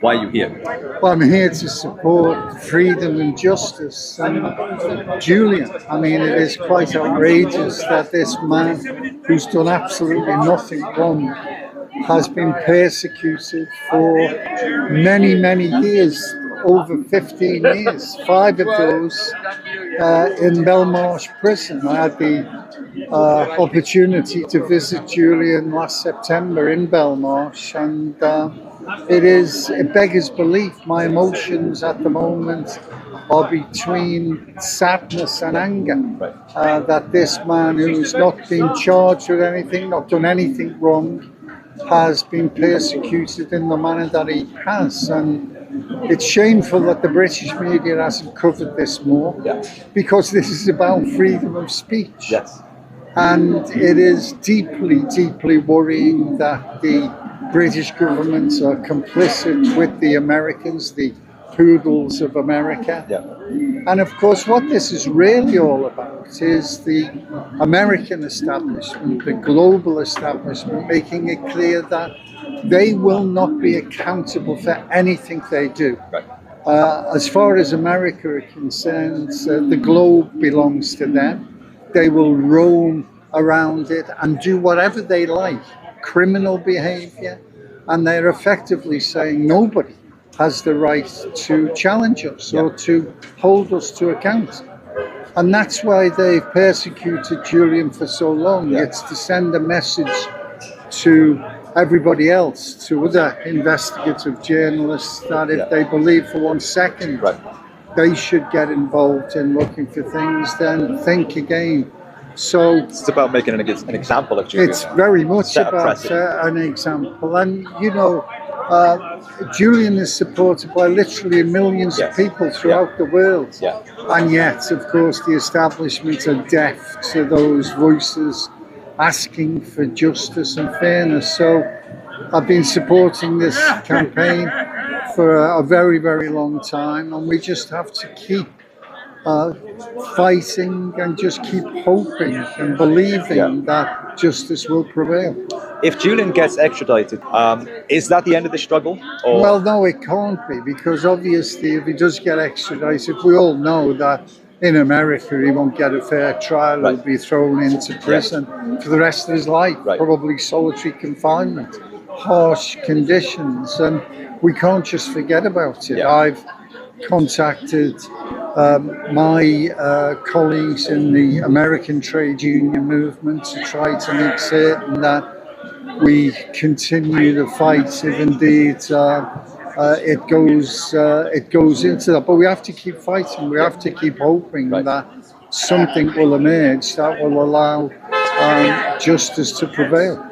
Why are you here? Well, I'm here to support freedom and justice. And Julian, I mean, it is quite outrageous that this man, who's done absolutely nothing wrong, has been persecuted for many, many years, over 15 years, 5 of those in Belmarsh prison. I had the opportunity to visit Julian last September in Belmarsh, and it beggars belief. My emotions at the moment are between sadness and anger that this man, who's not been charged with anything, not done anything wrong, has been persecuted in the manner that he has. And it's shameful that the British media hasn't covered this more, because this is about freedom of speech. Yes. And it is deeply, deeply worrying that the British government are complicit with the Americans, the poodles of America. And of course, what this is really all about is the American establishment, the global establishment, making it clear that they will not be accountable for anything they do. As far as America are concerned, the globe belongs to them. They will roam around it and do whatever they like, criminal behavior, and they're effectively saying nobody has the right to challenge us or to hold us to account. And that's why they've persecuted Julian for so long. It's to send a message to everybody else, to other investigative journalists, that if they believe for 1 second they should get involved in looking for things, then think again. So it's about making an example of Julian. It's very much about an example. And, you know, Julian is supported by literally millions of people throughout the world. And yet, of course, the establishment are deaf to those voices asking for justice and fairness. So I've been supporting this campaign for a very, very long time, and we just have to keep fighting and just keep hoping and believing that justice will prevail. If Julian gets extradited, is that the end of the struggle? Or? Well, no, it can't be, because obviously if he does get extradited, we all know that in America he won't get a fair trial. He'll be thrown into prison for the rest of his life, probably solitary confinement, harsh conditions, and we can't just forget about it. I've contacted my colleagues in the American trade union movement to try to make certain that we continue the fight if indeed it goes into that. But we have to keep fighting. We have to keep hoping that something will emerge that will allow justice to prevail.